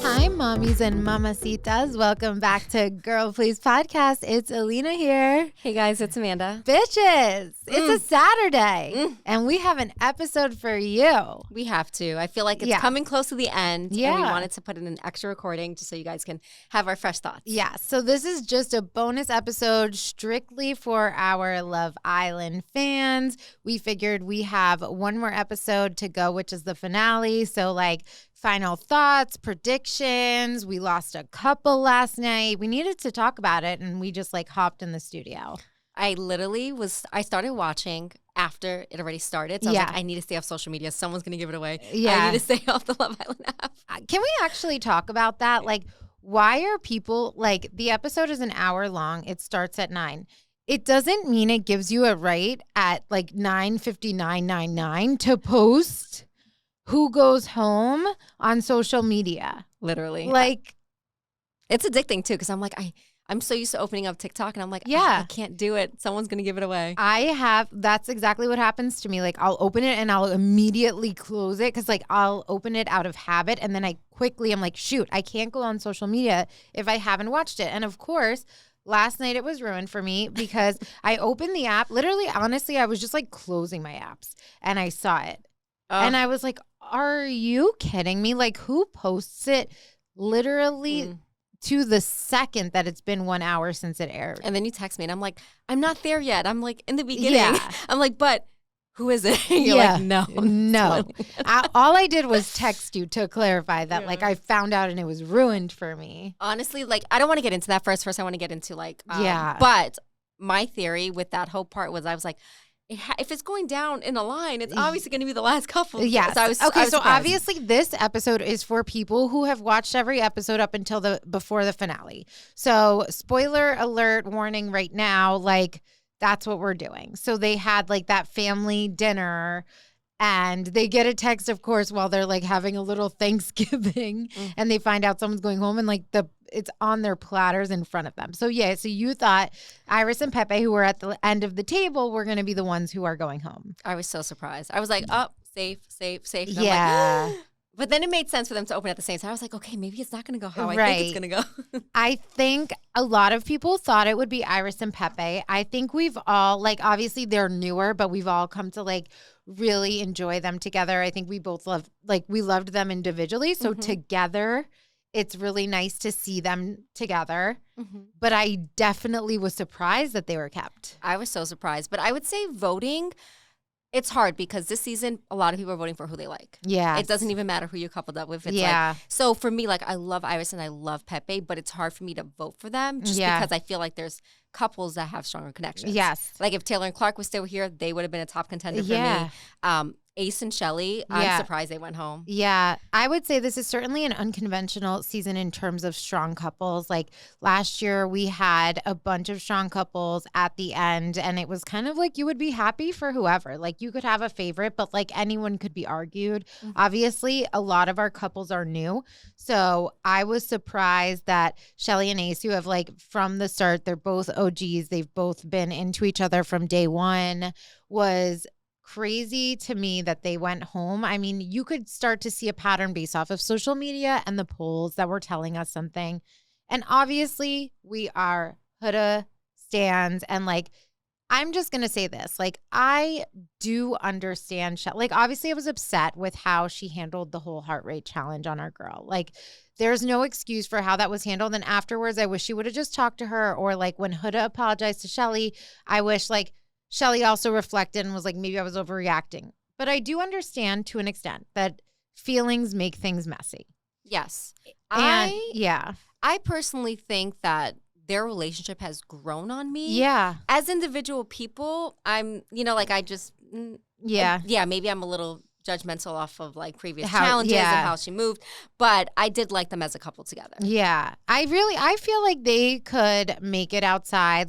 Hi, mommies and mamacitas. Welcome back to Girl Please Podcast. It's Alina here. Hey guys, it's Amanda. Bitches, it's a Saturday, and we have an episode for you. We have to. I feel like it's coming close to the end, and we wanted to put in an extra recording just so you guys can have our fresh thoughts. Yeah, so this is just a bonus episode strictly for our Love Island fans. We figured we have one more episode to go, which is the finale. So, final thoughts, predictions. We lost a couple last night. We needed to talk about it, and we just hopped in the studio. I started watching after it already started. So I was like, I need to stay off social media. Someone's going to give it away. Yeah. I need to stay off the Love Island app. Can we actually talk about that? Why are people, the episode is an hour long. It starts at 9. It doesn't mean it gives you a right at 9:59:99 to post who goes home on social media. Literally. It's addicting too, because I'm so used to opening up TikTok, and I'm like, I can't do it. Someone's going to give it away. That's exactly what happens to me. I'll open it and I'll immediately close it because I'll open it out of habit. And then I'm like, shoot, I can't go on social media if I haven't watched it. And of course, last night it was ruined for me because I opened the app. Literally, honestly, I was just closing my apps and I saw it. And I was like, are you kidding me? Who posts it literally to the second that it's been 1 hour since it aired? And then you text me, and I'm like, I'm not there yet. I'm in the beginning. Yeah. I'm like, but who is it? And you're like, no. All I did was text you to clarify that I found out and it was ruined for me. Honestly, I don't want to get into that first. First, I want to get into yeah. But my theory with that whole part was I was like, if it's going down in a line, it's obviously going to be the last couple. Yes. So so obviously this episode is for people who have watched every episode up until before the finale. So spoiler alert warning right now, that's what we're doing. So they had that family dinner, and they get a text, of course, while they're having a little Thanksgiving, and they find out someone's going home, and it's on their platters in front of them. So so you thought Iris and Pepe, who were at the end of the table, were going to be the ones who are going home. I was so surprised. I was like, safe. And yeah. But then it made sense for them to open at the same time. I was like, okay, maybe it's not going to go how I think it's going to go. I think a lot of people thought it would be Iris and Pepe. I think we've all, obviously they're newer, but we've all come to really enjoy them together. I think we both we loved them individually. So together, it's really nice to see them together. But I definitely was surprised that they were kept. I was so surprised. But I would say voting, it's hard because this season, a lot of people are voting for who they like. Yeah. It doesn't even matter who you coupled up with. It's so for me, I love Iris and I love Pepe, but it's hard for me to vote for them just because I feel like there's couples that have stronger connections. Yes. If Taylor and Clark was still here, they would have been a top contender for me. Ace and Chelley, I'm surprised they went home. Yeah, I would say this is certainly an unconventional season in terms of strong couples. Last year, we had a bunch of strong couples at the end, and it was kind of you would be happy for whoever. You could have a favorite, but anyone could be argued. Obviously, a lot of our couples are new. So I was surprised that Chelley and Ace, who have from the start, they're both OGs. They've both been into each other from day one, was crazy to me that they went home. I mean, you could start to see a pattern based off of social media and the polls that were telling us something. And obviously, we are Huda stans. And I'm just going to say this. I do understand. Obviously, I was upset with how she handled the whole heart rate challenge on our girl. There's no excuse for how that was handled. And afterwards, I wish she would have just talked to her. Or when Huda apologized to Chelley, I wish Chelley also reflected and was maybe I was overreacting. But I do understand to an extent that feelings make things messy. Yes. I personally think that their relationship has grown on me. Yeah. As individual people, I'm, I just, maybe I'm a little judgmental off of previous challenges and how she moved, but I did like them as a couple together. Yeah. I feel like they could make it outside.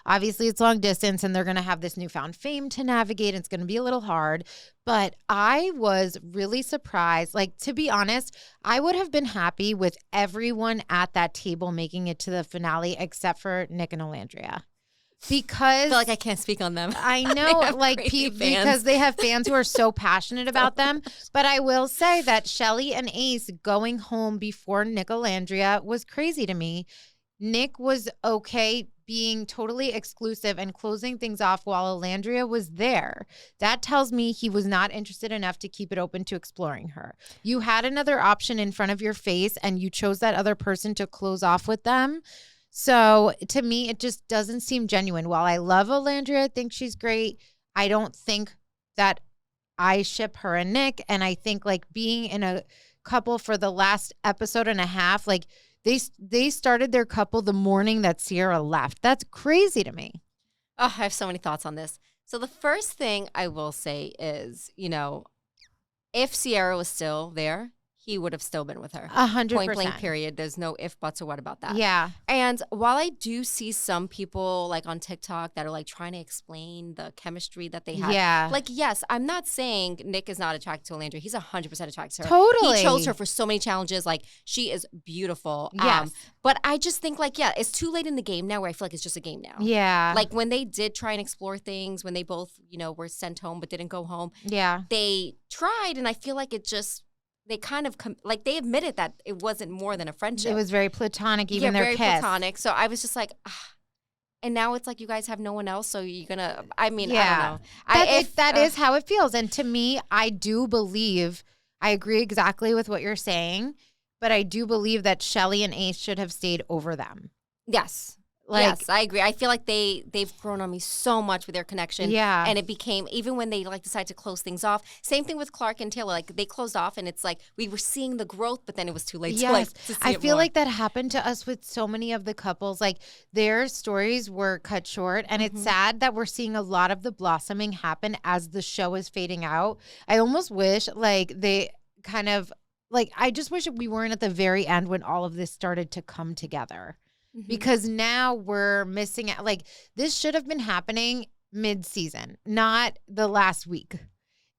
Obviously it's long distance and they're going to have this newfound fame to navigate. It's going to be a little hard, but I was really surprised. To be honest, I would have been happy with everyone at that table making it to the finale except for Nick and Olandria. Because I feel like I can't speak on them. I know, like because they have fans who are so passionate about them. But I will say that Chelley and Ace going home before Nick Alandria was crazy to me. Nick was okay being totally exclusive and closing things off while Alandria was there. That tells me he was not interested enough to keep it open to exploring her. You had another option in front of your face and you chose that other person to close off with them. So to me, it just doesn't seem genuine. While I love Alandria, I think she's great. I don't think that I ship her and Nick. And I think like being in a couple for the last episode and a half, like they started their couple the morning that Sierra left. That's crazy to me. Oh, I have so many thoughts on this. So the first thing I will say is, if Sierra was still there, he would have still been with her. 100%. Point blank, period. There's no if, buts, or what about that. Yeah. And while I do see some people like on TikTok that are like trying to explain the chemistry that they have. Yeah. Like, yes, I'm not saying Nick is not attracted to Alandria. He's 100% attracted to her. Totally. He chose her for so many challenges. Like, she is beautiful. Yes. But I just think like, yeah, it's too late in the game now where I feel like it's just a game now. Yeah. Like when they did try and explore things, when they both, were sent home but didn't go home. Yeah. They tried and I feel like it just... They kind of they admitted that it wasn't more than a friendship. It was very platonic, even their very kiss. Platonic. So I was just like, and now it's like you guys have no one else. So you're gonna. I mean, I don't know. That is how it feels. And to me, I do believe. I agree exactly with what you're saying, but I do believe that Chelley and Ace should have stayed over them. Yes. Yes, I agree. I feel like they've grown on me so much with their connection. Yeah. And it became, even when they like decided to close things off, same thing with Clark and Taylor. Like they closed off and it's like we were seeing the growth, but then it was too late to see I feel more. like that happened to us with so many of the couples. Like their stories were cut short and it's sad that we're seeing a lot of the blossoming happen as the show is fading out. I almost wish like they kind of like, I just wish we weren't at the very end when all of this started to come together. Because now we're missing out. Like this should have been happening mid-season, not the last week.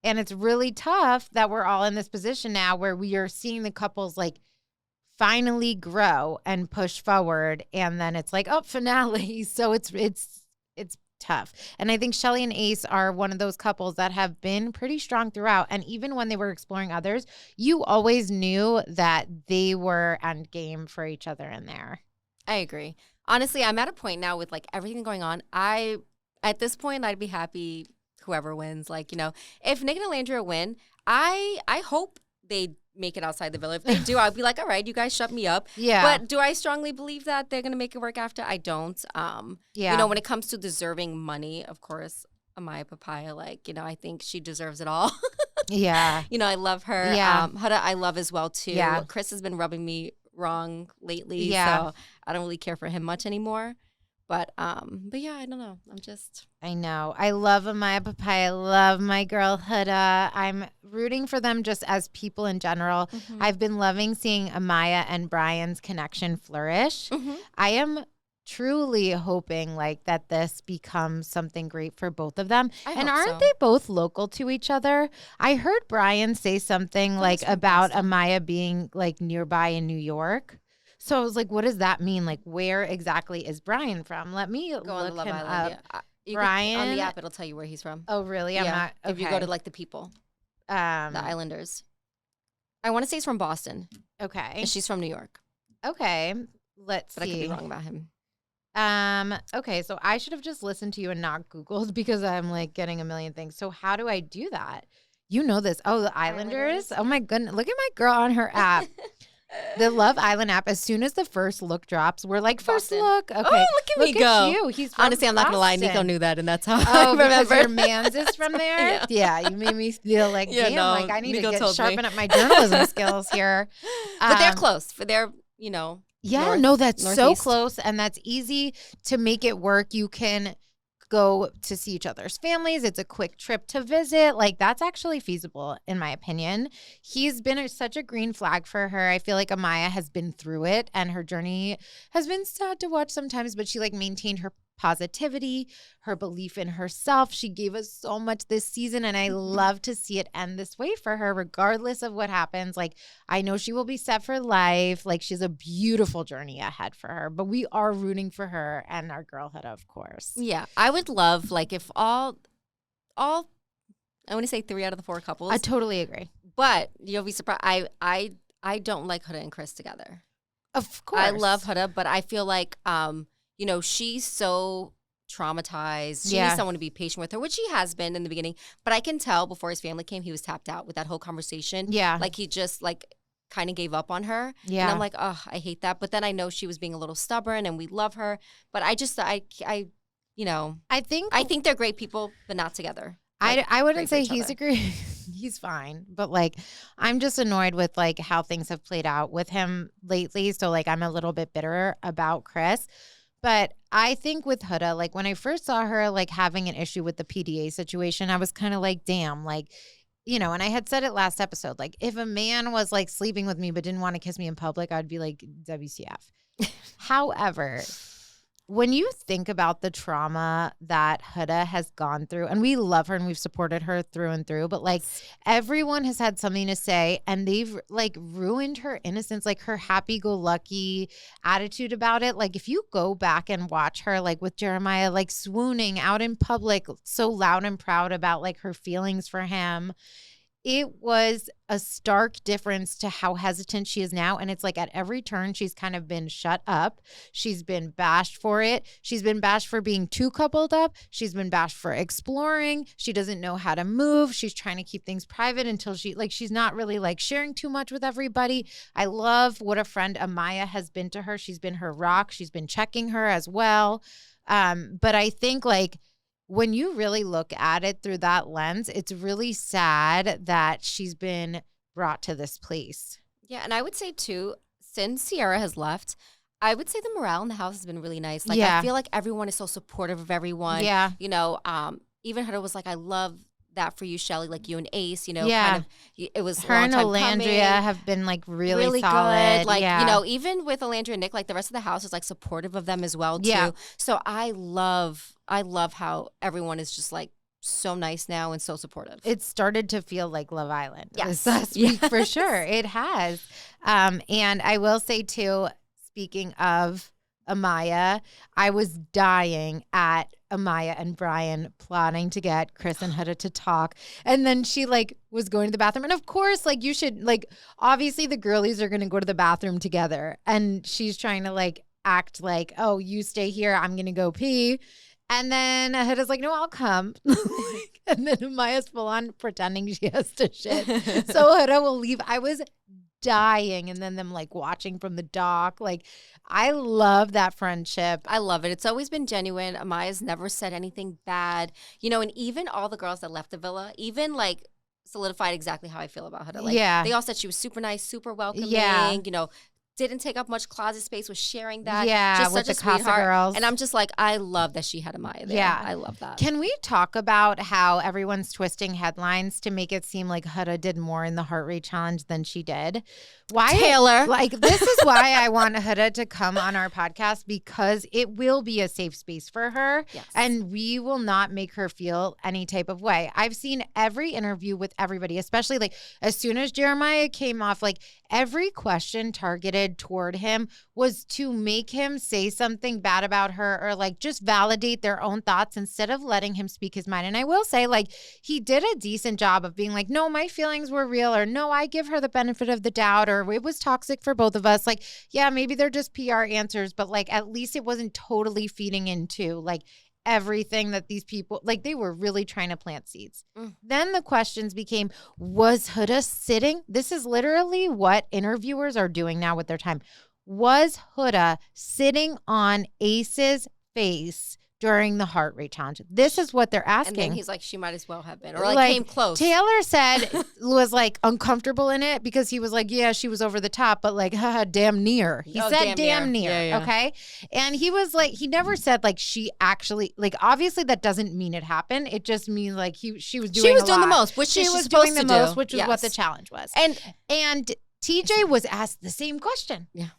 And it's really tough that we're all in this position now where we are seeing the couples like finally grow and push forward. And then it's like, oh, finale. So it's tough. And I think Chelley and Ace are one of those couples that have been pretty strong throughout. And even when they were exploring others, you always knew that they were endgame for each other in there. I agree. Honestly, I'm at a point now with like everything going on. At this point, I'd be happy whoever wins. Like, if Nick and Alandria win, I hope they make it outside the villa. If they do, I'll be like, all right, you guys shut me up. Yeah. But do I strongly believe that they're going to make it work after? I don't. When it comes to deserving money, of course, Amaya Papaya, I think she deserves it all. Yeah. I love her. Yeah. Huda, I love as well, too. Yeah. Chris has been rubbing me wrong lately. Yeah. So I don't really care for him much anymore. But yeah, I don't know. I know. I love Amaya Papaya. I love my girl Huda. I'm rooting for them just as people in general. I've been loving seeing Amaya and Brian's connection flourish. I am truly hoping that this becomes something great for both of them. And aren't they both local to each other? I heard Brian say something about Amaya being nearby in New York. So I was like, what does that mean? Where exactly is Brian from? Let me look him up. Yeah. Brian on the app, it'll tell you where he's from. Oh, really? Yeah. I'm not, okay. If you go to the people, the Islanders. I want to say he's from Boston. Okay. And she's from New York. Okay. Let's see. But I could be wrong about him. Okay, so I should have just listened to you and not Googled because I'm getting a million things. So how do I do that? You know this. Oh, the Islanders. Oh my goodness. Look at my girl on her app. The Love Island app. As soon as the first look drops, we're like, first look. Okay. Oh, look at me go. You. He's from Honestly, I'm not gonna lie. Nico knew that, and that's how I remember. Because your man's is from there. Yeah, you made me feel like, damn, I need Nico to sharpen up my journalism skills here. But they're close. But they're Yeah, that's northeast. So close, and that's easy to make it work. You can go to see each other's families. It's a quick trip to visit. That's actually feasible, in my opinion. He's been such a green flag for her. I feel like Amaya has been through it, and her journey has been sad to watch sometimes, but she maintained her positivity, her belief in herself. She gave us so much this season, and I love to see it end this way for her, regardless of what happens. Like, I know she will be set for life. Like, she's a beautiful journey ahead for her, but we are rooting for her and our girl Huda, of course. Yeah, I would love, like, if all I want to say 3 out of the 4 couples. I totally agree. But you'll be surprised. I don't like Huda and Chris together. Of course. I love Huda, but I feel like, she's so traumatized. She needs someone to be patient with her, which he has been in the beginning. But I can tell before his family came, he was tapped out with that whole conversation. Yeah. Like, he just, like, kind of gave up on her. Yeah. And I'm like, oh, I hate that. But then I know she was being a little stubborn and we love her. But I think they're great people, but not together. Like, I wouldn't say he's he's fine, but like I'm just annoyed with like how things have played out with him lately. So like I'm a little bit bitter about Chris. But I think with Huda, like when I first saw her like having an issue with the PDA situation, I was kind of like, damn, like, and I had said it last episode, like if a man was like sleeping with me but didn't want to kiss me in public, I'd be like, WCF. However, when you think about the trauma that Huda has gone through, and we love her and we've supported her through and through, but like everyone has had something to say and they've like ruined her innocence, like her happy-go-lucky attitude about it. Like if you go back and watch her like with Jeremiah, like swooning out in public, so loud and proud about like her feelings for him, it was a stark difference to how hesitant she is now. And it's like at every turn, she's kind of been shut up. She's been bashed for it. She's been bashed for being too coupled up. She's been bashed for exploring. She doesn't know how to move. She's trying to keep things private until she's not really like sharing too much with everybody. I love what a friend Amaya has been to her. She's been her rock. She's been checking her as well. But I think like, when you really look at it through that lens, it's really sad that she's been brought to this place. Yeah, and I would say, too, since Sierra has left, I would say the morale in the house has been really nice. Like, I feel like everyone is so supportive of everyone. Yeah. Even Huda was like, I love that for you, Chelley, like you and Ace, kind of, it was her and Alandria have been like really solid. Good. Like, even with Alandria and Nick, like the rest of the house is like supportive of them as well, too. Yeah. So I love how everyone is just like so nice now and so supportive. It started to feel like Love Island this last week for sure. It has. And I will say too, speaking of Amaya, I was dying at Amaya and Brian plotting to get Chris and Huda to talk. And then she like was going to the bathroom. And of course, like you should like, obviously the girlies are going to go to the bathroom together. And she's trying to like act like, oh, you stay here. I'm going to go pee. And then Huda's like, no, I'll come. And then Amaya's full on pretending she has to shit. So Huda will leave. I was dying. And then them like watching from the dock. Like, I love that friendship. I love it. It's always been genuine. Amaya's never said anything bad. And even all the girls that left the villa, even like solidified exactly how I feel about Huda. Like, they all said she was super nice, super welcoming, didn't take up much closet space, was sharing that. Yeah, just with such the a Casa sweetheart. girls. And I'm just like, I love that she had Amaya there. Yeah. I love that. Can we talk about how everyone's twisting headlines to make it seem like Huda did more in the heart rate challenge than she did? Why, Taylor? Like, this is why I want Huda to come on our podcast, because it will be a safe space for her. Yes. And we will not make her feel any type of way. I've seen every interview with everybody, especially like as soon as Jeremiah came off, like every question targeted toward him was to make him say something bad about her or like just validate their own thoughts instead of letting him speak his mind. And I will say, like, he did a decent job of being like, no, my feelings were real, or no, I give her the benefit of the doubt, or it was toxic for both of us. Like, yeah, maybe they're just PR answers, but like at least it wasn't totally feeding into like everything that these people, like they were really trying to plant seeds. Then the questions became, was Huda sitting? This is literally what interviewers are doing now with their time. Was Huda sitting on Ace's face during the heart rate challenge? This is what they're asking. And then he's like, she might as well have been, or like came close. Taylor said was like uncomfortable in it because he was like, yeah, she was over the top, but like, haha, damn near. He said damn near. Yeah. Okay. And he was like, he never said like she actually, like, obviously that doesn't mean it happened. It just means like she was doing the most, which she was doing the most, which was what the challenge was. And TJ was asked the same question. Yeah.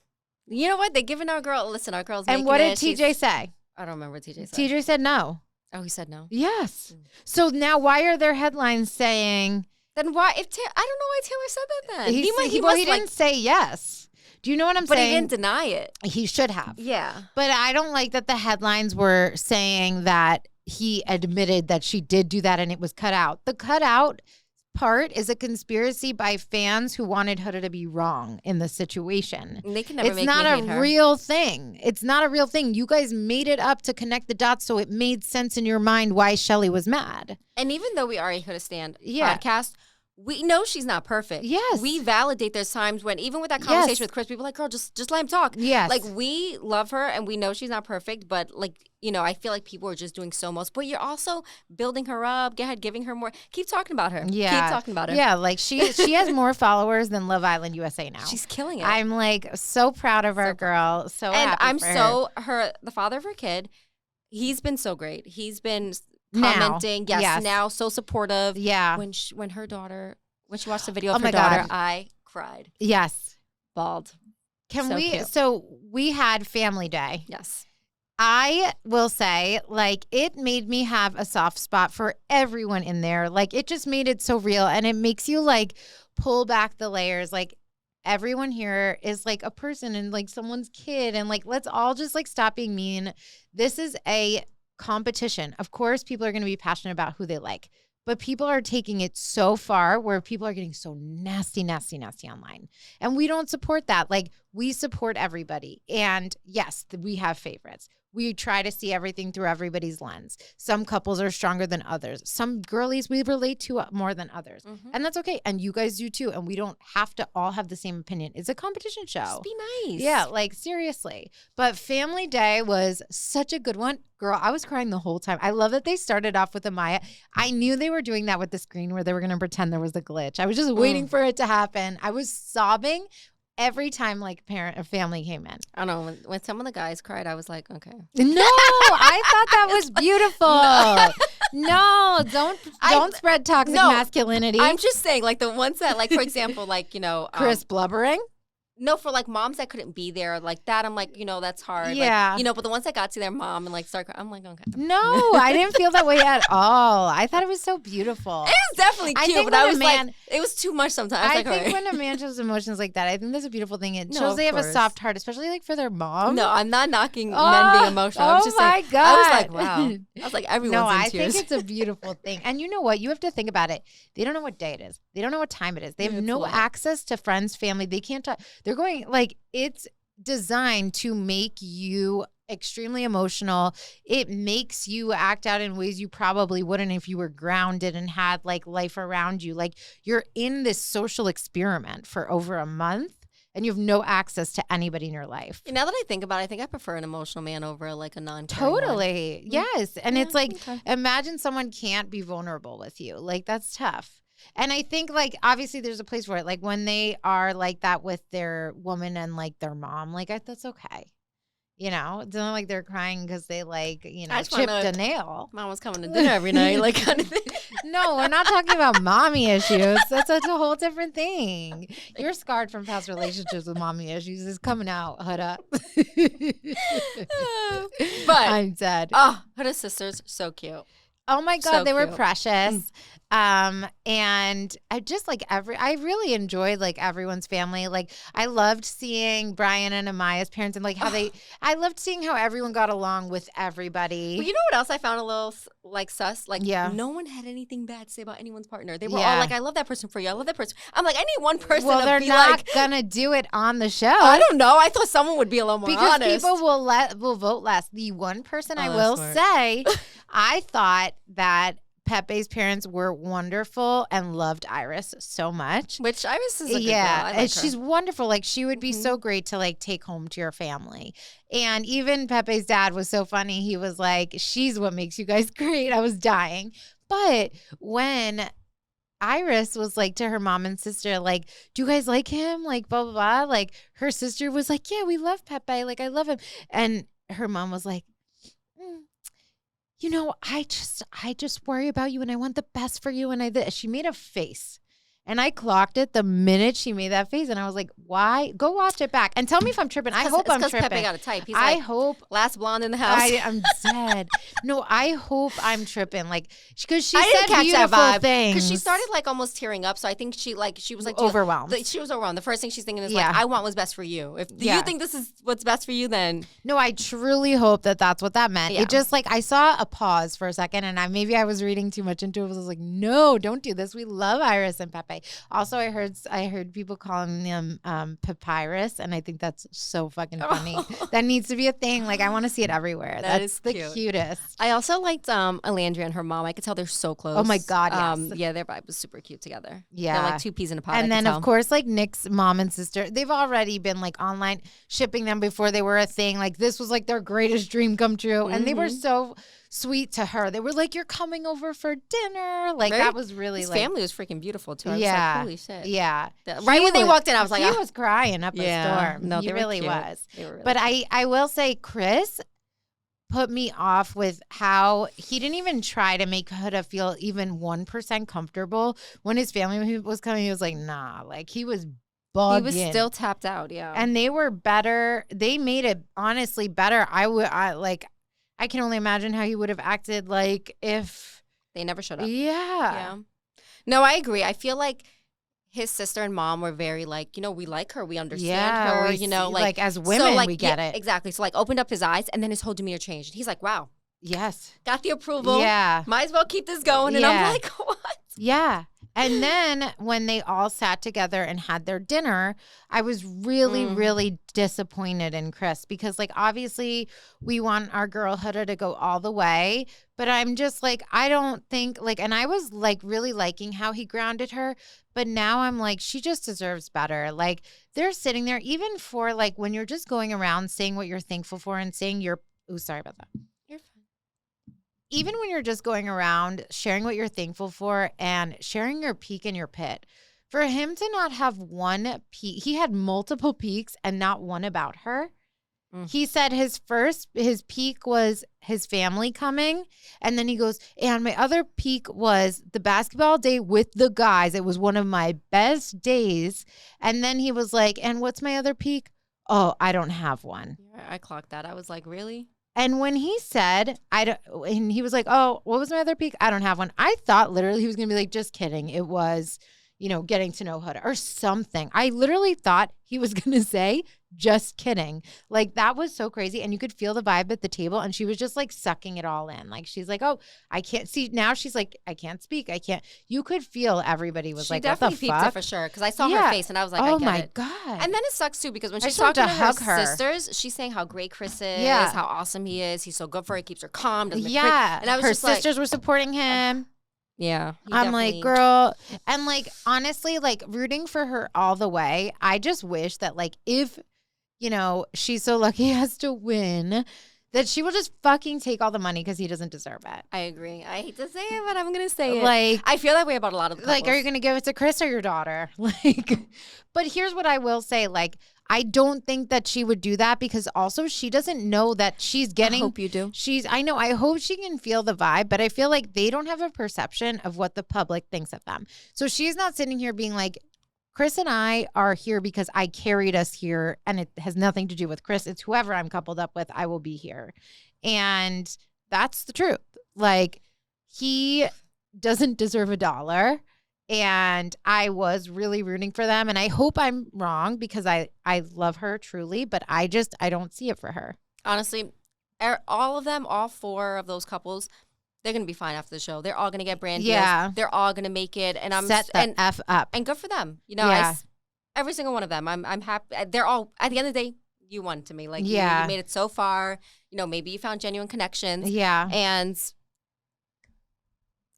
You know what? They're giving our girl, listen, our girls. And what did TJ say? I don't remember what TJ said. TJ said no. Oh, he said no? Yes. So now why are there headlines saying... Then why? I don't know why Taylor said that then. He didn't say yes. Do you know what I'm saying? But he didn't deny it. He should have. Yeah. But I don't like that the headlines were saying that he admitted that she did do that and it was cut out. The cut out part is a conspiracy by fans who wanted Huda to be wrong in the situation. They can never It's not a real thing. It's not a real thing. You guys made it up to connect the dots so it made sense in your mind why Chelley was mad. And even though we are a Huda Stand podcast, we know she's not perfect. Yes. We validate there's times when, even with that conversation with Chris, people are like, girl, just let him talk. Yes. Like, we love her and we know she's not perfect, but like, you know, I feel like people are just doing so much. But you're also building her up. Go ahead, giving her more. Keep talking about her. Yeah. Keep talking about her. Yeah, like she has more followers than Love Island USA now. She's killing it. I'm like so proud of our girl. So and happy I'm for so her. the father of her kid, he's been so great. He's been Now. commenting. Yes, now so supportive. Yeah. When she watched the video of Oh her my daughter, God. I cried. Yes. Bawled. Can So we? cute. So we had Family Day. Yes. I will say, like, it made me have a soft spot for everyone in there. Like, it just made it so real, and it makes you like pull back the layers. Like, everyone here is like a person and like someone's kid, and like let's all just like stop being mean. This is a competition. Of course, people are going to be passionate about who they like. But people are taking it so far where people are getting so nasty online. And we don't support that. Like, we support everybody. And yes, we have favorites. We try to see everything through everybody's lens. Some couples are stronger than others. Some girlies we relate to more than others. Mm-hmm. And that's okay. And you guys do too. And we don't have to all have the same opinion. It's a competition show. Just be nice. Yeah, like seriously. But Family Day was such a good one. Girl, I was crying the whole time. I love that they started off with Amaya. I knew they were doing that with the screen where they were going to pretend there was a glitch. I was just waiting for it to happen. I was sobbing every time like a family came in. I don't know. When some of the guys cried, I was like, okay. No, I thought that was beautiful. No, don't spread toxic masculinity. I'm just saying, like the ones that, like, for example, like, you know, Chris blubbering. No, for like moms that couldn't be there, like that, I'm like, you know, that's hard. Yeah. Like, you know, but the ones that got to their mom and like start crying, I'm like, okay. No, I didn't feel that way at all. I thought it was so beautiful. It was definitely cute, but I was like, it was too much sometimes. I think when a man shows emotions like that, I think that's a beautiful thing. It shows they have a course. soft heart, especially like for their mom. No, I'm not knocking men being emotional. I'm just my saying, God. I was like, wow. I was like, everyone's No, in I tears. think it's a beautiful thing. And you know what? You have to think about it. They don't know what day it is. They don't know what time it is. They have no access to friends, family. They can't talk. They're going like, it's designed to make you extremely emotional. It makes you act out in ways you probably wouldn't if you were grounded and had like life around you. Like, you're in this social experiment for over a month and you have no access to anybody in your life. Now that I think about it, I think I prefer an emotional man over like a Totally. Yes. And it's like, okay. imagine someone can't be vulnerable with you. Like, that's tough. And I think, like, obviously there's a place for it. Like, when they are like that with their woman and like their mom, like, that's okay. You know, it's not like they're crying because they like, you know, chipped a nail. Mom was coming to dinner every night, like kind of thing. No, we're not talking about mommy issues. That's a whole different thing. You're scarred from past relationships with mommy issues. It's coming out, Huda. But I'm dead. Oh, Huda's sisters, so cute. Oh my God, So they were cute. precious. And I just like I really enjoyed like everyone's family. Like, I loved seeing Brian and Amaya's parents and like how I loved seeing how everyone got along with everybody. Well, you know what else I found a little like sus? Like, Yeah. no one had anything bad to say about anyone's partner. They were Yeah. all like, I love that person for you. I love that person. I'm like, I need one person Well, to they're be not like, gonna do it on the show. I don't know. I thought someone would be a little more because honest. people will vote less. The one person I that's will smart. say, I thought that Pepe's parents were wonderful and loved Iris so much. Which Iris is a good girl. Yeah, I like and her. she's wonderful. Like, she would be so great to like take home to your family. And even Pepe's dad was so funny. He was like, she's what makes you guys great. I was dying. But when Iris was like to her mom and sister, like, do you guys like him? Like, blah, blah, blah. Like, her sister was like, yeah, we love Pepe. Like, I love him. And her mom was like, you know, I just worry about you and I want the best for you. And she made a face And I clocked it the minute she made that face. And I was like, why? Go watch it back. And tell me if I'm tripping. I hope I'm tripping. Pepe got a type. He's I like, hope. last blonde in the house. I'm dead. No, I hope I'm tripping. Like, because she I said didn't catch beautiful that vibe. things. Because she started like almost tearing up. So I think she was like overwhelmed. She was overwhelmed. The first thing she's thinking is like, I want what's best for you. If you think this is what's best for you, then. No, I truly hope that that's what that meant. Yeah. It just like, I saw a pause for a second and maybe I was reading too much into it. I was like, no, don't do this. We love Iris and Pepe. Also, I heard people calling them papyrus, and I think that's so fucking funny. That needs to be a thing. Like, I want to see it everywhere. That's the cutest. I also liked Alandria and her mom. I could tell they're so close. Oh my God, yes. Yeah, their vibe was super cute together. Yeah. They're like two peas in a pod. And then, of course, like Nick's mom and sister, they've already been like online shipping them before they were a thing. Like, this was like their greatest dream come true. Mm-hmm. And they were so sweet to her. They were like, you're coming over for dinner. Like, that was really his like. family was freaking beautiful too. I was like, holy shit. Yeah. Right when they walked in, I was like, he was crying up a storm. No, he really was. Really but I will say, Chris put me off with how he didn't even try to make Huda feel even 1% comfortable. When his family was coming, he was like, nah. Like, he was bugging. He was still tapped out, yeah. And they were better. They made it honestly better. I can only imagine how he would have acted like if they never showed up. Yeah. No, I agree. I feel like his sister and mom were very like, we like her, we understand her, like as women, so we get it. Exactly. So like opened up his eyes, and then his whole demeanor changed. He's like, wow. Yes. Got the approval. Yeah. Might as well keep this going. And I'm like, what? Yeah. And then when they all sat together and had their dinner, I was really, really disappointed in Chris because, like, obviously we want our girl Huda to go all the way. But I'm just like, I don't think like, and I was like really liking how he grounded her. But now I'm like, she just deserves better. Like, they're sitting there, even for like when you're just going around saying what you're thankful for and saying sorry about that. Even when you're just going around sharing what you're thankful for and sharing your peak and your pit, for him to not have one peak, he had multiple peaks and not one about her. He said his peak was his family coming. And then he goes, and my other peak was the basketball day with the guys. It was one of my best days. And then he was like, and what's my other peak? Oh, I don't have one. Yeah, I clocked that. I was like, really? And when he said, and he was like, oh, what was my other peak? I don't have one. I thought literally he was going to be like, just kidding. It was, getting to know Huda or something. I literally thought he was going to say, just kidding. Like, that was so crazy. And you could feel the vibe at the table. And she was just like sucking it all in. Like, she's like, oh, I can't see. Now she's like, I can't speak. I can't. You could feel everybody was like, what the fuck? She definitely peaked it for sure. Because I saw her face and I was like, oh I get it. God. And then it sucks too because when she's talking to her sisters, she's saying how great Chris is, how awesome he is. He's so good for her. He keeps her calm. And I was her sisters were supporting him. Yeah. I'm like, girl. And like, honestly, like rooting for her all the way. I just wish that like if, she's so lucky he has to win, that she will just fucking take all the money because he doesn't deserve it. I agree. I hate to say it, but I'm going to say it. Like, I feel that way about a lot of couples. Like, are you going to give it to Chris or your daughter? Like, but here's what I will say. Like, I don't think that she would do that because also she doesn't know that she's getting. I hope you do. I know. I hope she can feel the vibe, but I feel like they don't have a perception of what the public thinks of them. So she's not sitting here being like, Chris and I are here because I carried us here and it has nothing to do with Chris. It's whoever I'm coupled up with, I will be here. And that's the truth. Like, he doesn't deserve $1. And I was really rooting for them. And I hope I'm wrong because I love her truly, but I don't see it for her. Honestly, all of them, all four of those couples, they're going to be fine after the show. They're all going to get brand deals. Yeah. They're all going to make it. And I'm set the F up. And good for them. Every single one of them. I'm happy. They're all, at the end of the day, you won to me. Like, you made it so far. Maybe you found genuine connections. Yeah. And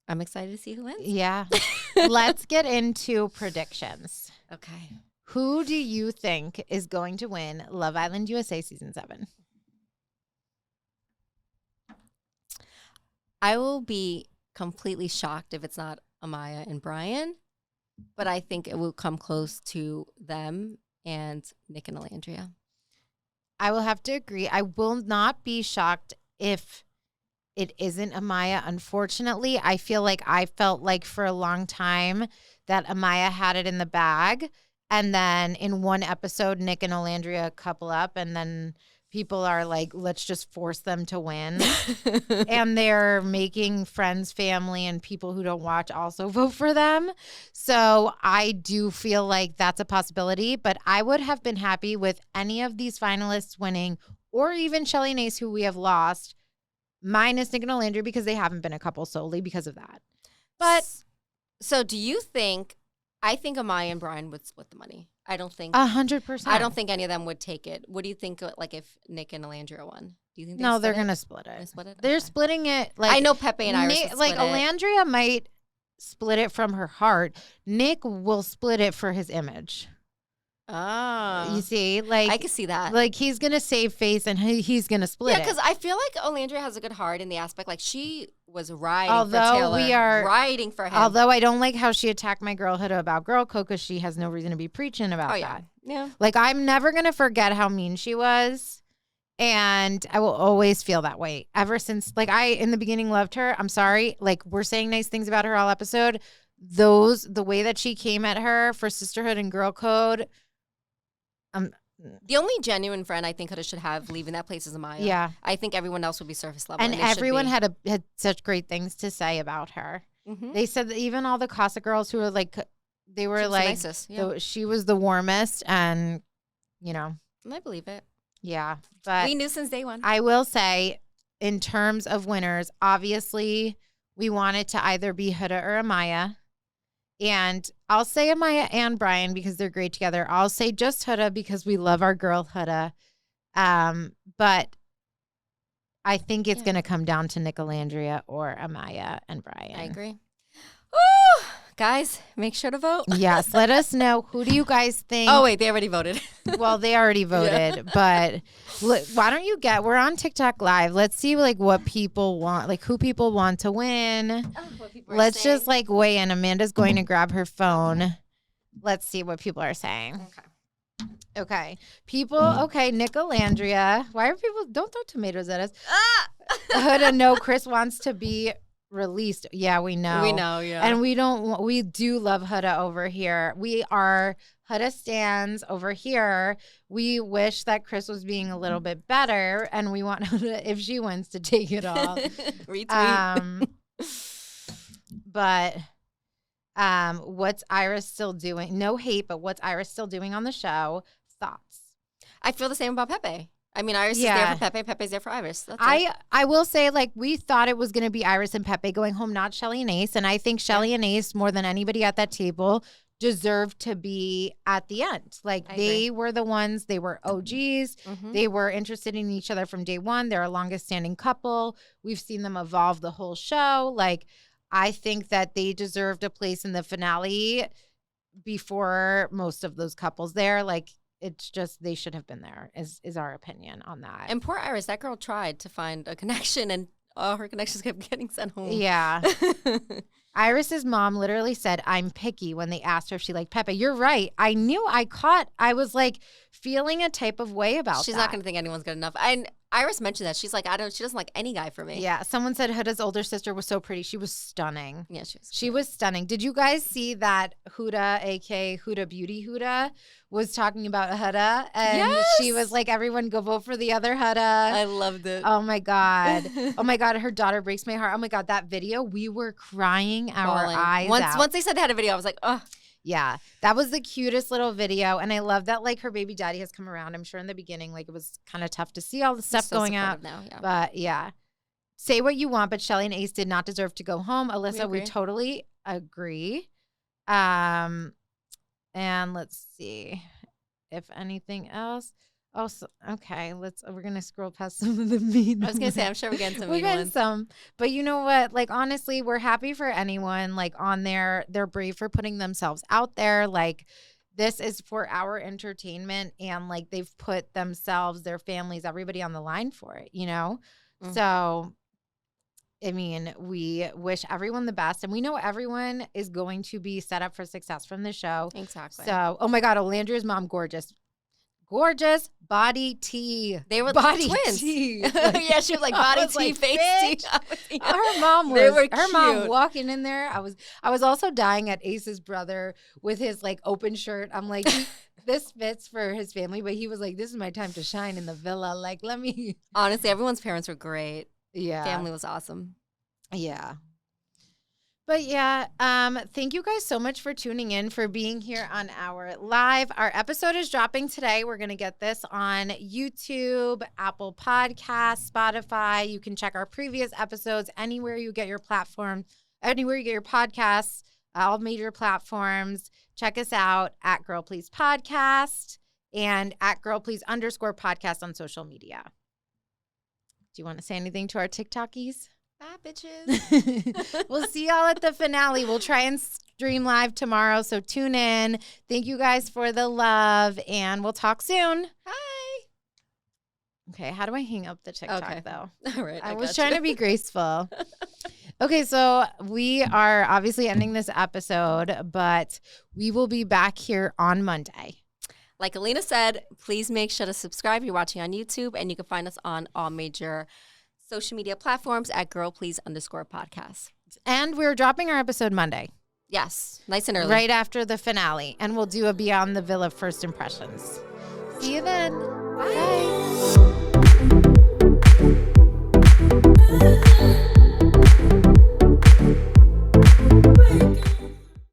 I'm excited to see who wins. Yeah. Let's get into predictions. Okay. Who do you think is going to win Love Island USA Season 7? I will be completely shocked if it's not Amaya and Brian, but I think it will come close to them and Nick and Alandria. I will have to agree. I will not be shocked if it isn't Amaya. Unfortunately, I felt like for a long time that Amaya had it in the bag. And then in one episode, Nick and Olandria couple up, and then people are like, let's just force them to win. And they're making friends, family, and people who don't watch also vote for them. So I do feel like that's a possibility, but I would have been happy with any of these finalists winning, or even Chelley and Ace, who we have lost, minus Nick and Olandria, because they haven't been a couple solely because of that. But so do you think, I think Amaya and Brian would split the money. I don't think 100%. I don't think any of them would take it. What do you think, like, if Nick and Olandria won? Do you think no, they're gonna split it. They're Okay. splitting it. Like, I know Pepe and Iris would like split it. Olandria might split it from her heart. Nick will split it for his image. Oh, You see, like, I can see that. Like, he's gonna save face and he's gonna split Yeah, it. because I feel like Olandria has a good heart in the aspect, like, she was riding Although for Taylor, we are- riding for him. Although I don't like how she attacked my girl Huda about girl code, because she has no reason to be preaching about that. Yeah. Like, I'm never gonna forget how mean she was, and I will always feel that way ever since. Like, I in the beginning loved her. I'm sorry. Like, we're saying nice things about her all episode. The way that she came at her for sisterhood and girl code. The only genuine friend I think Huda should have leaving that place is Amaya. Yeah. I think everyone else would be surface level. And they should everyone be. had such great things to say about her. Mhm. They said that even all the Casa girls who were like, they were She was the like, nicest, yeah. she was the warmest, and And I believe it. yeah. But We knew since day one. I will say, in terms of winners, obviously we want it to either be Huda or Amaya. And I'll say Amaya and Brian because they're great together. I'll say just Huda because we love our girl Huda. But I think it's going to come down to Nicolandria or Amaya and Brian. I agree. Woo! Guys, make sure to vote. Yes, let us know. Who do you guys think? Oh, wait, they already voted. Well, they already voted, but why don't you we're on TikTok Live. Let's see like what people want, like who people want to win. Let's just like weigh in. Amanda's going to grab her phone. Let's see what people are saying. Okay. People, okay, Nicolandria. Why are people, don't throw tomatoes at us. Huda, no, Chris wants to be released. Yeah, we know. We know, yeah. And we do love Huda over here. We are Huda stans over here. We wish that Chris was being a little bit better, and we want Huda, if she wins, to take it all. Retweet. But what's Iris still doing? No hate, but what's Iris still doing on the show? Thoughts? I feel the same about Pepe. I mean, Iris is there for Pepe. Pepe's there for Iris. That's it. I will say, like, we thought it was going to be Iris and Pepe going home, not Chelley and Ace. And I think Chelley and Ace, more than anybody at that table, deserved to be at the end. Like, they were the ones, they were OGs. Mm-hmm. They were interested in each other from day one. They're a longest standing couple. We've seen them evolve the whole show. Like, I think that they deserved a place in the finale before most of those couples there. Like, it's just they should have been there is our opinion on that. And poor Iris, that girl tried to find a connection, and all her connections kept getting sent home. Yeah. Iris's mom literally said, "I'm picky," when they asked her if she liked Pepe. You're right. I was like feeling a type of way about She's that. not going to think anyone's good enough. And Iris mentioned that. She's like, she doesn't like any guy for me. Yeah. Someone said Huda's older sister was so pretty. She was stunning. Yeah, she was stunning. Did you guys see that Huda, aka Huda Beauty Huda, was talking about Huda? And she was like, everyone go vote for the other Huda. I loved it. Oh my God. Oh my God. Her daughter breaks my heart. Oh my God. That video, we were crying our eyes out. Once they said they had a video, I was like, oh. Yeah, that was the cutest little video. And I love that, like, her baby daddy has come around. I'm sure in the beginning, like, it was kind of tough to see all the stuff going out. Now, yeah. But yeah, say what you want, but Chelley and Ace did not deserve to go home. Alyssa, we totally agree. And let's see if anything else. Oh, so, okay. We're gonna scroll past some of the mean. I was gonna say, I'm sure we're getting some mean ones. But you know what? Like, honestly, we're happy for anyone like on there. They're brave for putting themselves out there. Like, this is for our entertainment, and like they've put themselves, their families, everybody on the line for it. You know, so. I mean, we wish everyone the best, and we know everyone is going to be set up for success from the show. Exactly. So, oh my God, Olandria's mom, gorgeous. gorgeous body tea. They were body twins. tea. Yeah, she was like body tea, face tea. Her mom They was were her mom cute. walking in there. I was also dying at Ace's brother with his like open shirt. I'm like, this fits for his family, but he was like, this is my time to shine in the villa. Like, let me. Honestly, everyone's parents were great. Yeah. Family was awesome. Yeah. But yeah, thank you guys so much for tuning in, for being here on our live. Our episode is dropping today. We're going to get this on YouTube, Apple Podcasts, Spotify. You can check our previous episodes anywhere you get your platform, anywhere you get your podcasts, all major platforms. Check us out at Girl Please Podcast and at Girl Please _podcast on social media. Do you want to say anything to our TikTokies? Bye, bitches. We'll see y'all at the finale. We'll try and stream live tomorrow, so tune in. Thank you guys for the love, and we'll talk soon. Bye. Okay, how do I hang up the TikTok, though? All right. I was trying to be graceful. Okay, so we are obviously ending this episode, but we will be back here on Monday. Like Alina said, please make sure to subscribe. You're watching on YouTube, and you can find us on all major social media platforms at Girl Please _podcast. And we're dropping our episode Monday. Yes, nice and early. Right after the finale. And we'll do a Beyond the Villa first impressions. See you then. Bye. Bye.